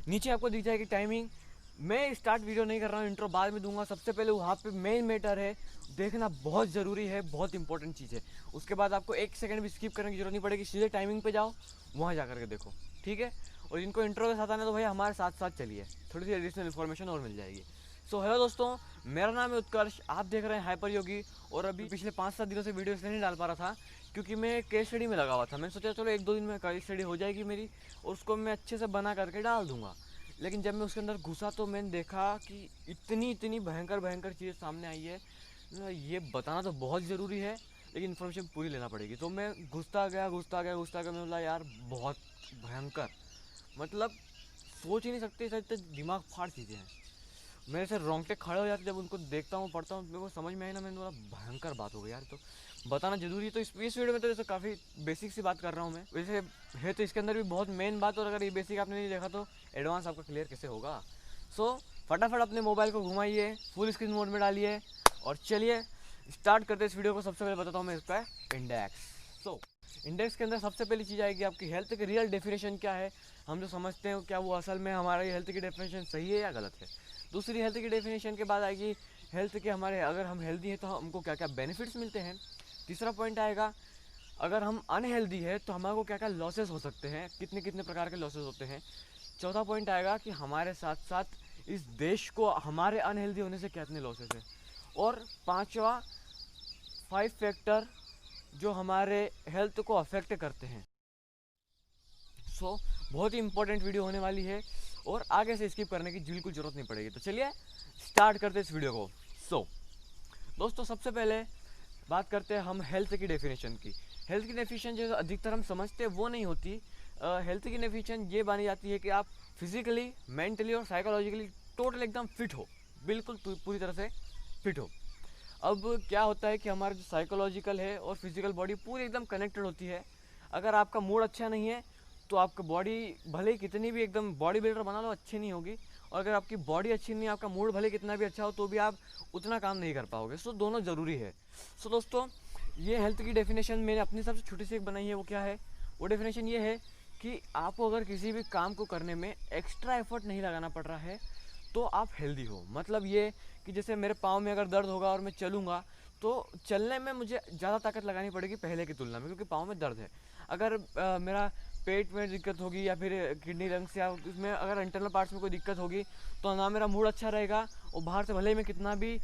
नीचे आपको दिख जाएगी टाइमिंग। मैं स्टार्ट वीडियो नहीं कर रहा हूँ, इंट्रो बाद में दूंगा। सबसे पहले वहाँ पे मेन मैटर है, देखना बहुत ज़रूरी है, बहुत इंपॉर्टेंट चीज़ है। उसके बाद आपको एक सेकंड भी स्किप करने की जरूरत नहीं पड़ेगी, सीधे टाइमिंग पे जाओ, वहाँ जा करके देखो, ठीक है। और इनको इंट्रो के साथ आना तो भाई हमारे साथ साथ चलिए, थोड़ी सी एडिशनल इन्फॉर्मेशन और मिल जाएगी। सो हेलो दोस्तों, मेरा नाम है उत्कर्ष, आप देख रहे हैं हाइपर योगी। और अभी पिछले 5-7 दिनों से वीडियो इसलिए नहीं डाल पा रहा था क्योंकि मैं केस स्टडी में लगा हुआ था। मैंने सोचा चलो 1-2 दिन में केस स्टडी हो जाएगी मेरी और उसको मैं अच्छे से बना करके डाल दूंगा। लेकिन जब मैं उसके अंदर घुसा तो मैंने देखा कि इतनी इतनी भयंकर भयंकर चीज़ें सामने आई है, ये बताना तो बहुत ज़रूरी है, लेकिन इन्फॉर्मेशन पूरी लेना पड़ेगी। तो मैं घुसता गया घुसता गया घुसता गया, मैं बोला यार बहुत भयंकर, मतलब सोच ही नहीं सकते, सच दिमाग फाड़ चीज़ें हैं। मेरे से रोंगटे खड़े हो जाते जब उनको देखता हूँ पढ़ता हूँ, मेरे को समझ में आई ना, मैंने बोला भयंकर बात हो गई यार, तो बताना जरूरी है। तो इस वीडियो में तो जैसे काफ़ी बेसिक सी बात कर रहा हूँ मैं, वैसे है तो इसके अंदर भी बहुत मेन बात, और अगर ये बेसिक आपने नहीं देखा तो एडवांस आपका क्लियर कैसे होगा। सो फटाफट अपने मोबाइल को घुमाइए, फुल स्क्रीन मोड में डालिए और चलिए स्टार्ट करते इस वीडियो को। सबसे पहले बताता हूँ मैं इसका इंडेक्स। सो इंडेक्स के अंदर सबसे पहली चीज़ आएगी आपकी हेल्थ की रियल डेफिनेशन क्या है, हम जो समझते हैं क्या वो असल में हमारी हेल्थ की डेफिनेशन सही है या गलत है। दूसरी हेल्थ की डेफिनेशन के बाद आएगी हेल्थ के हमारे, अगर हम हेल्दी हैं तो हमको क्या क्या बेनिफिट्स मिलते हैं। तीसरा पॉइंट आएगा अगर हम अनहेल्दी है तो हमारे को क्या क्या लॉसेस हो सकते हैं, कितने कितने प्रकार के लॉसेस होते हैं। चौथा पॉइंट आएगा कि हमारे साथ साथ इस देश को हमारे अनहेल्दी होने से कितने लॉसेस हैं। और पांचवा 5 फैक्टर जो हमारे हेल्थ को अफेक्ट करते हैं। सो बहुत ही इंपॉर्टेंट वीडियो होने वाली है और आगे से स्किप करने की बिल्कुल जरूरत नहीं पड़ेगी। तो चलिए स्टार्ट करते इस वीडियो को। सो दोस्तों सबसे पहले बात करते हैं हम हेल्थ की डेफिनेशन की। हेल्थ की डेफिनेशन जो अधिकतर हम समझते हैं वो नहीं होती। हेल्थ की डेफिनेशन ये मानी जाती है कि आप फिजिकली, मेंटली और साइकोलॉजिकली टोटल एकदम फिट हो, बिल्कुल पूरी तरह से फिट हो। अब क्या होता है कि हमारा जो साइकोलॉजिकल है और फिजिकल बॉडी पूरी एकदम कनेक्टेड होती है। अगर आपका मूड अच्छा नहीं है तो आपका बॉडी भले ही कितनी भी एकदम बॉडी बिल्डर बना लो, अच्छी नहीं होगी। और अगर आपकी बॉडी अच्छी नहीं है, आपका मूड भले कितना भी अच्छा हो तो भी आप उतना काम नहीं कर पाओगे। सो दोनों ज़रूरी है। सो दोस्तों ये हेल्थ की डेफिनेशन मैंने अपनी सबसे छोटी सी एक बनाई है। वो क्या है, वो डेफिनेशन ये है कि आपको अगर किसी भी काम को करने में एक्स्ट्रा एफर्ट नहीं लगाना पड़ रहा है तो आप हेल्दी हो। मतलब ये कि जैसे मेरे पाँव में अगर दर्द होगा और मैं चलूँगा तो चलने में मुझे ज़्यादा ताकत लगानी पड़ेगी पहले की तुलना में, क्योंकि पाँव में दर्द है। अगर मेरा पेट में दिक्कत होगी या फिर किडनी लंग्स या उसमें अगर इंटरनल पार्ट्स में कोई दिक्कत होगी तो ना मेरा मूड अच्छा रहेगा, और बाहर से भले ही मैं कितना भी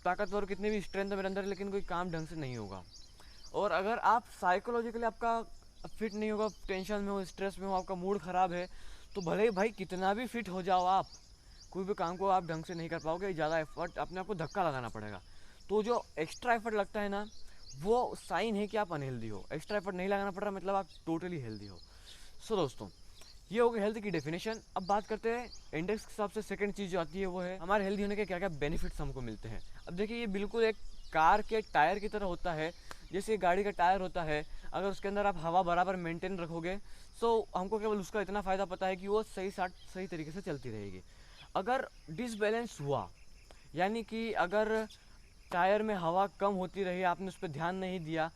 ताकतवर, कितनी भी स्ट्रेंथ मेरे अंदर, लेकिन कोई काम ढंग से नहीं होगा। और अगर आप साइकोलॉजिकली आपका फिट नहीं होगा, टेंशन में हो, स्ट्रेस में हो, आपका मूड ख़राब है, तो भले ही भाई कितना भी फिट हो जाओ आप, कोई भी काम को आप ढंग से नहीं कर पाओगे। ज़्यादा एफर्ट अपने आप को धक्का लगाना पड़ेगा। तो जो एक्स्ट्रा एफर्ट लगता है ना, वो साइन है कि आप अनहेल्दी हो। एक्स्ट्रा एफर्ट नहीं लगाना पड़ रहा मतलब आप टोटली हेल्दी हो। सो दोस्तों ये हो गई हेल्थ की डेफिनेशन। अब बात करते हैं इंडेक्स के हिसाब से सेकंड चीज़ जो आती है वो है हमारे हेल्दी होने के क्या क्या बेनिफिट्स हमको मिलते हैं। अब देखिए ये बिल्कुल एक कार के टायर की तरह होता है। जैसे गाड़ी का टायर होता है, अगर उसके अंदर आप हवा बराबर मेंटेन रखोगे तो हमको केवल उसका इतना फ़ायदा पता है कि वो सही तरीके से चलती रहेगी। अगर डिसबैलेंस हुआ, यानी कि अगर टायर में हवा कम होती रही, आपने उस पर ध्यान नहीं दिया,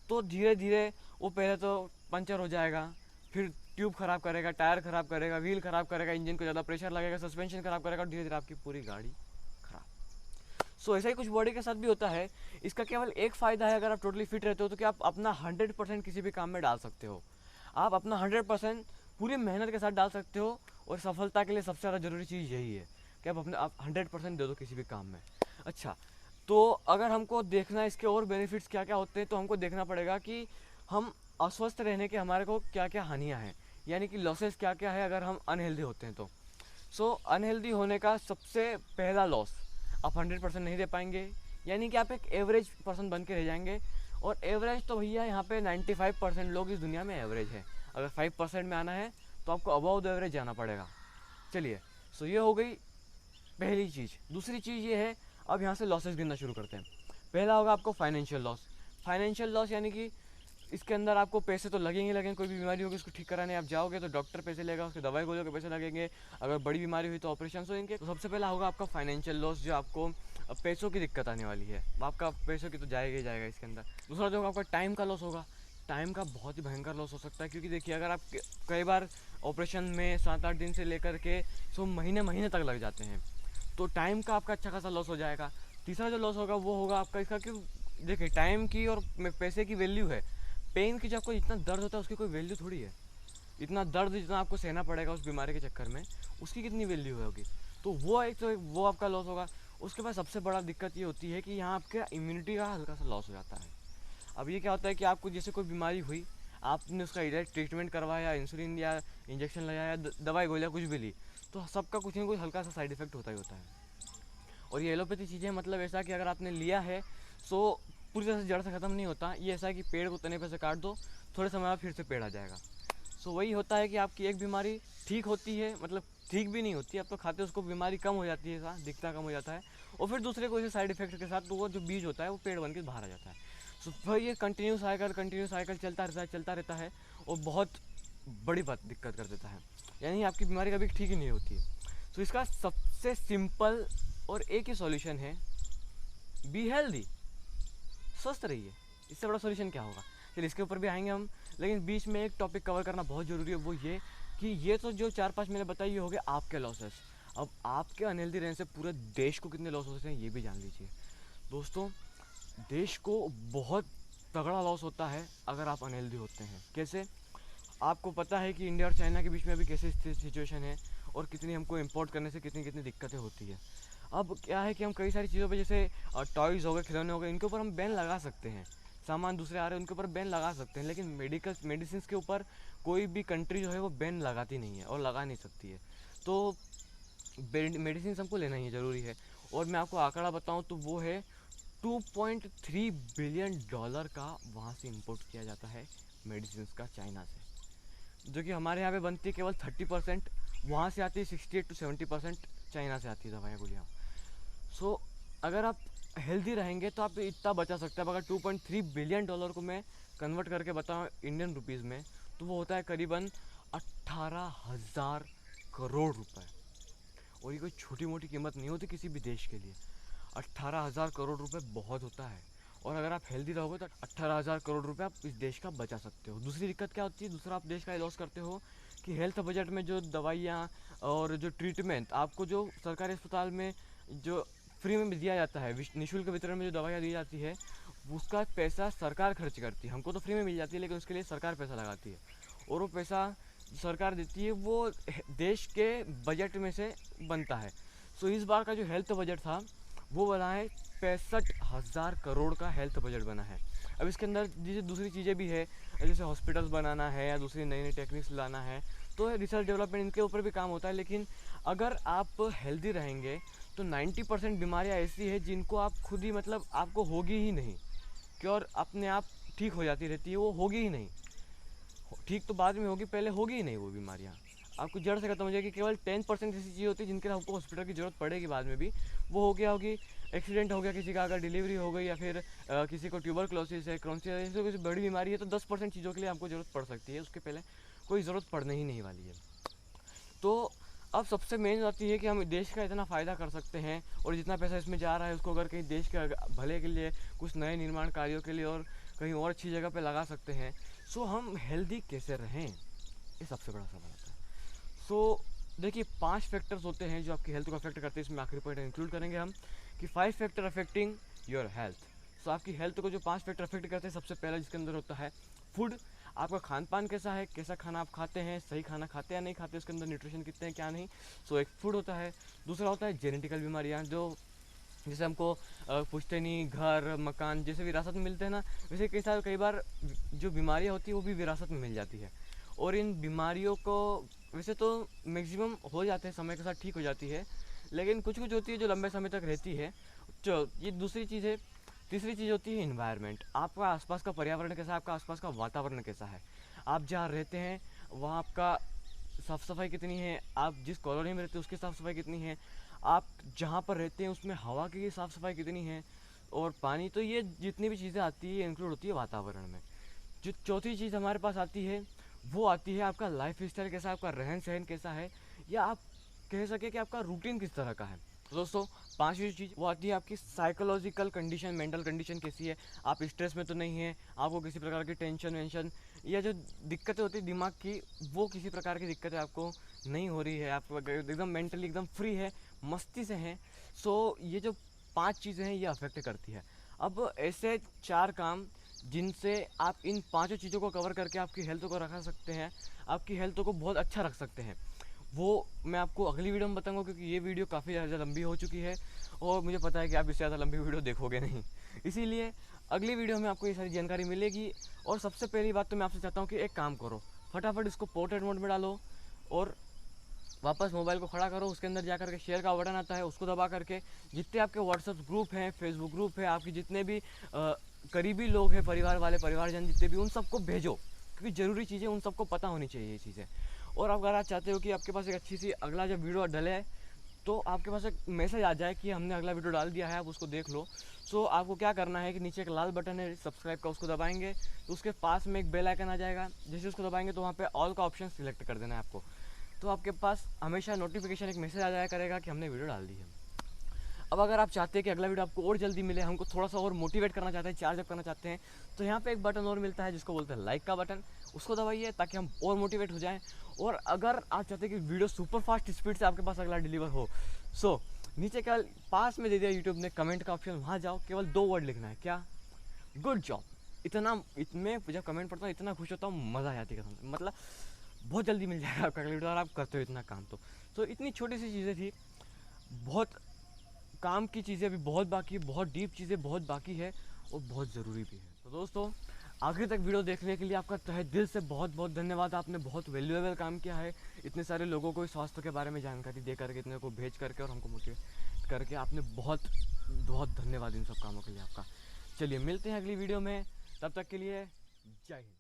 तो धीरे धीरे वो पहले तो पंचर हो जाएगा, फिर ट्यूब खराब करेगा, टायर खराब करेगा, व्हील खराब करेगा, इंजन को ज़्यादा प्रेशर लगेगा, सस्पेंशन खराब करेगा, और धीरे धीरे आपकी पूरी गाड़ी खराब। सो ऐसा ही कुछ बॉडी के साथ भी होता है। इसका केवल एक फ़ायदा है, अगर आप टोटली फिट रहते हो तो कि आप अपना 100% किसी भी काम में डाल सकते हो। आप अपना 100% पूरी मेहनत के साथ डाल सकते हो। और सफलता के लिए सबसे ज़्यादा ज़रूरी चीज़ यही है कि आप 100% दे दो किसी भी काम में। अच्छा, तो अगर हमको देखना है इसके और बेनिफिट्स क्या क्या होते हैं, तो हमको देखना पड़ेगा कि हम अस्वस्थ रहने के हमारे को क्या क्या हानियाँ हैं, यानी कि लॉसेस क्या क्या है अगर हम अनहेल्दी होते हैं तो। सो अनहेल्दी होने का सबसे पहला लॉस, आप 100% नहीं दे पाएंगे, यानी कि आप एक एवरेज पर्सन बन के रह जाएंगे। और एवरेज तो भैया यहाँ पे 95% लोग इस दुनिया में एवरेज है। अगर 5% में आना है तो आपको अबव द एवरेज जाना पड़ेगा। चलिए, सो ये हो गई पहली चीज़। दूसरी चीज़ ये है, अब यहाँ से लॉसेस गिनना शुरू करते हैं। पहला होगा आपको फाइनेंशियल लॉस। फाइनेंशियल लॉस यानी कि इसके अंदर आपको पैसे तो लगेंगे, कोई भी बीमारी होगी उसको ठीक कराने आप जाओगे तो डॉक्टर पैसे लेगा, उसके दवाई गोलियों के पैसे लगेंगे, अगर बड़ी बीमारी हुई तो ऑपरेशन होंगे। तो सबसे पहला होगा आपका फाइनेंशियल लॉस, जो आपको पैसों की दिक्कत आने वाली है। आपका पैसों की तो जाएगा ही जाएगा इसके अंदर। दूसरा जो होगा आपका टाइम का लॉस होगा। टाइम का बहुत ही भयंकर लॉस हो सकता है, क्योंकि देखिए अगर आप कई बार ऑपरेशन में 7-8 दिन से लेकर के महीने महीने तक लग जाते हैं। तो टाइम का आपका अच्छा खासा लॉस हो जाएगा। तीसरा जो लॉस होगा वो होगा आपका इसका कि देखिए टाइम की और पैसे की वैल्यू है, पेन की जब आपको इतना दर्द होता है उसकी कोई वैल्यू थोड़ी है। इतना दर्द जितना आपको सहना पड़ेगा उस बीमारी के चक्कर में, उसकी कितनी वैल्यू होगी। तो वो आपका लॉस होगा। उसके बाद सबसे बड़ा दिक्कत ये होती है कि यहाँ आपके इम्यूनिटी का हल्का सा लॉस हो जाता है। अब ये क्या होता है कि आपको जैसे कोई बीमारी हुई, आपने उसका ट्रीटमेंट करवाया, इंसुलिन या इंजेक्शन लगाया, दवाई गोलियाँ कुछ भी ली, तो सबका कुछ ना कुछ हल्का सा साइड इफेक्ट होता ही होता है। और ये एलोपैथी चीज़ें मतलब ऐसा कि अगर आपने लिया है सो पूरी तरह से जड़ से ख़त्म नहीं होता। ये ऐसा है कि पेड़ को तने पे से काट दो, थोड़े समय बाद फिर से पेड़ आ जाएगा। सो वही होता है कि आपकी एक बीमारी ठीक होती है, मतलब ठीक भी नहीं होती, आप तो खाते उसको बीमारी कम हो जाती है, दिखता कम हो जाता है, और फिर दूसरे कोई साइड इफेक्ट के साथ तो वो जो बीज होता है वो पेड़ बन के बाहर आ जाता है। सो भाई ये कंटिन्यू साइकिल चलता रहता है और बहुत बड़ी बात दिक्कत कर देता है, यानी आपकी बीमारी कभी ठीक ही नहीं होती है। तो इसका सबसे सिंपल और एक ही सॉल्यूशन है, बी हेल्दी, स्वस्थ रहिए। इससे बड़ा सॉल्यूशन क्या होगा। चलिए इसके ऊपर भी आएंगे हम, लेकिन बीच में एक टॉपिक कवर करना बहुत ज़रूरी है, वो ये कि ये तो जो 4-5 मैंने बताई ये हो गए आपके लॉसेस। अब आपके अनहेल्दी रहने से पूरे देश को कितने लॉस होते हैं ये भी जान लीजिए। दोस्तों, देश को बहुत तगड़ा लॉस होता है अगर आप अनहेल्दी होते हैं। कैसे? आपको पता है कि इंडिया और चाइना के बीच में अभी कैसे सिचुएशन है और कितनी हमको इंपोर्ट करने से कितनी कितनी दिक्कतें होती है। अब क्या है कि हम कई सारी चीज़ों पे जैसे टॉयज़ हो गए, खिलौने हो गए, इनके ऊपर हम बैन लगा सकते हैं। सामान दूसरे आ रहे हैं उनके ऊपर बैन लगा सकते हैं, लेकिन मेडिसिन के ऊपर कोई भी कंट्री जो है वो बैन लगाती नहीं है और लगा नहीं सकती है। तो मेडिसिन हमको लेना ही ज़रूरी है। और मैं आपको आंकड़ा बताऊँ तो वो है $2.3 बिलियन का वहाँ से इंपोर्ट किया जाता है मेडिसिन का, चाइना से, जो कि हमारे यहाँ पे बनती है केवल 30%, वहाँ से आती है 68 to 70%, चाइना से आती है दवाइयाँ गोलियाँ। सो अगर आप हेल्दी रहेंगे तो आप इतना बचा सकते हैं। अगर $2.3 बिलियन को मैं कन्वर्ट करके बताऊँ इंडियन रुपीज़ में, तो वो होता है करीबन 18,000 करोड़ रुपए। और ये कोई छोटी मोटी कीमत नहीं होती किसी भी देश के लिए। 18,000 करोड़ रुपए बहुत होता है। और अगर आप हेल्दी रहोगे तो 18,000 करोड़ रुपए आप इस देश का बचा सकते हो। दूसरी दिक्कत क्या होती है, दूसरा आप देश का लॉस करते हो कि हेल्थ बजट में जो दवाइयाँ और जो ट्रीटमेंट आपको जो सरकारी अस्पताल में जो फ्री में दिया जाता है, निःशुल्क वितरण में जो दवाइयाँ दी जाती है, उसका पैसा सरकार खर्च करती है। हमको तो फ्री में मिल जाती है, लेकिन उसके लिए सरकार पैसा लगाती है, और वो पैसा सरकार देती है वो देश के बजट में से बनता है। सो इस बार का जो हेल्थ बजट था वो बना है 65,000 करोड़ का हेल्थ बजट बना है। अब इसके अंदर जैसे दूसरी चीज़ें भी है, जैसे हॉस्पिटल्स बनाना है या दूसरी नई नई टेक्निक्स लाना है, तो रिसर्च डेवलपमेंट इनके ऊपर भी काम होता है। लेकिन अगर आप हेल्दी रहेंगे तो 90% बीमारियाँ ऐसी है जिनको आप खुद ही मतलब आपको होगी ही नहीं, कि और अपने आप ठीक हो जाती रहती है, वो होगी ही नहीं। ठीक तो बाद में होगी, पहले होगी ही नहीं वो बीमारियाँ, आपको जड़ से खत्म हो जाएगी। केवल 10% ऐसी चीज़ होती है जिनके लिए आपको हॉस्पिटल की ज़रूरत पड़ेगी बाद में भी। वो हो गया होगी एक्सीडेंट हो गया किसी का, अगर डिलीवरी हो गई, या फिर किसी को ट्यूबरक्लोसिस है, क्रॉन्सिस है, ऐसी कोई बड़ी बीमारी है, तो 10% चीज़ों के लिए आपको ज़रूरत पड़ सकती है, उसके पहले कोई ज़रूरत पड़ने ही नहीं वाली है। तो अब सबसे मेन बात ये है कि हम देश का इतना फ़ायदा कर सकते हैं, और जितना पैसा इसमें जा रहा है उसको अगर कहीं देश के भले के लिए, कुछ नए निर्माण कार्यों के लिए और कहीं और अच्छी जगह पे लगा सकते हैं। सो हम हेल्दी कैसे रहें, ये सबसे बड़ा सवाल आता है। सो देखिए 5 फैक्टर्स होते हैं जो आपकी हेल्थ को अफेक्ट करते हैं। इसमें आखिरी पॉइंट इंक्लूड करेंगे हम कि 5 फैक्टर अफेक्टिंग योर हेल्थ। सो आपकी हेल्थ को जो 5 फैक्टर अफेक्ट करते हैं, सबसे पहला जिसके अंदर होता है फूड। आपका खान पान कैसा है, कैसा खाना आप खाते हैं, सही खाना खाते हैं या नहीं खाते, उसके अंदर न्यूट्रिशन कितने हैं क्या नहीं। सो एक फूड होता है। दूसरा होता है जेनेटिकल बीमारियाँ, जो जैसे हमको पूछते नहीं, घर मकान जैसे विरासत में मिलते हैं ना, वैसे कई बार जो बीमारियाँ होती है वो भी विरासत में मिल जाती है। और इन बीमारियों को वैसे तो मैक्सिमम हो जाते हैं, समय के साथ ठीक हो जाती है, लेकिन कुछ कुछ होती है जो लंबे समय तक रहती है। जो ये दूसरी चीज़ है। तीसरी चीज़ होती है इन्वायरमेंट। आपका आसपास का पर्यावरण कैसा है, आपका आसपास का वातावरण कैसा है, आप जहाँ रहते हैं वहाँ आपका साफ़ सफाई कितनी है, आप जिस कॉलोनी में रहते हैं उसकी साफ़ सफाई कितनी है, आप जहाँ पर रहते हैं उसमें हवा की साफ़ सफाई कितनी है, और पानी। तो ये जितनी भी चीज़ें आती है इंक्लूड होती है वातावरण में। जो चौथी चीज़ हमारे पास आती है वो आती है आपका लाइफ स्टाइल कैसा है, आपका रहन सहन कैसा है, या आप कह सके कि आपका रूटीन किस तरह का है। तो दोस्तों, पांचवी चीज़ वो आती है आपकी साइकोलॉजिकल कंडीशन, मेंटल कंडीशन कैसी है, आप स्ट्रेस में तो नहीं है, आपको किसी प्रकार की टेंशन वेंशन या जो दिक्कतें होती है दिमाग की, वो किसी प्रकार की दिक्कतें आपको नहीं हो रही है, आप एकदम मेंटली एकदम फ्री है, मस्ती से हैं। सो ये जो 5 चीज़ें हैं ये अफेक्ट करती है। अब ऐसे 4 काम जिनसे आप इन पाँचों चीज़ों को कवर करके आपकी हेल्थ को रखा सकते हैं, आपकी हेल्थ को बहुत अच्छा रख सकते हैं, वो मैं आपको अगली वीडियो में बताऊंगा, क्योंकि ये वीडियो काफ़ी ज़्यादा लंबी हो चुकी है और मुझे पता है कि आप इससे ज़्यादा लंबी वीडियो देखोगे नहीं। इसीलिए अगली वीडियो में आपको ये सारी जानकारी मिलेगी। और सबसे पहली बात तो मैं आपसे चाहता हूँ कि एक काम करो, फटाफट इसको पोर्ट्रेट मोड में डालो और वापस मोबाइल को खड़ा करो, उसके अंदर जा करके शेयर का बटन आता है उसको दबा करके जितने आपके व्हाट्सएप ग्रुप हैं, फेसबुक ग्रुप है, आपकी जितने भी करीबी लोग हैं, परिवार वाले, परिवारजन जितने भी, उन सबको भेजो, क्योंकि ज़रूरी चीज़ें उन सबको पता होनी चाहिए ये चीज़ें। और अगर आप चाहते हो कि आपके पास एक अच्छी सी अगला जब वीडियो डले तो आपके पास एक मैसेज आ जाए कि हमने अगला वीडियो डाल दिया है, आप उसको देख लो। सो आपको क्या करना है कि नीचे एक लाल बटन है सब्सक्राइब का, उसको दबाएंगे तो उसके पास में एक बेल आइकन आ जाएगा, जैसे उसको दबाएंगे तो वहाँ पे ऑल का ऑप्शन सिलेक्ट कर देना है आपको। तो आपके पास हमेशा नोटिफिकेशन एक मैसेज आ जाया करेगा कि हमने वीडियो डाल दी है। अब अगर आप चाहते हैं कि अगला वीडियो आपको और जल्दी मिले, हमको थोड़ा सा और मोटिवेट करना चाहते हैं, चार्ज अप करना चाहते हैं, तो यहाँ पे एक बटन और मिलता है जिसको बोलते हैं लाइक का बटन, उसको दबाइए ताकि हम और मोटिवेट हो जाएं। और अगर आप चाहते हैं कि वीडियो सुपर फास्ट स्पीड से आपके पास अगला डिलीवर हो, सो नीचे केवल पास में दे दिया यूट्यूब ने कमेंट का ऑप्शन, वहाँ जाओ, केवल 2 वर्ड लिखना है, क्या? Good job. इतना इतने जब कमेंट पढ़ता हूँ इतना खुश होता हूँ, मज़ा आ जाती है कसम से। मतलब बहुत जल्दी मिल जाएगा आपका अगला वीडियो, और आप करते हो इतना काम। तो इतनी छोटी सी चीज़ें थी, बहुत काम की चीज़ें अभी बहुत बाकी है, बहुत डीप चीज़ें बहुत बाकी है और बहुत ज़रूरी भी है। तो दोस्तों, आखिर तक वीडियो देखने के लिए आपका तहे दिल से बहुत बहुत धन्यवाद। आपने बहुत वैल्यूएबल काम किया है, इतने सारे लोगों को स्वास्थ्य के बारे में जानकारी दे करके, इतने को भेज करके और हमको मोटिवेट करके, आपने बहुत बहुत धन्यवाद इन सब कामों के लिए आपका। चलिए मिलते हैं अगली वीडियो में, तब तक के लिए जय हिंद।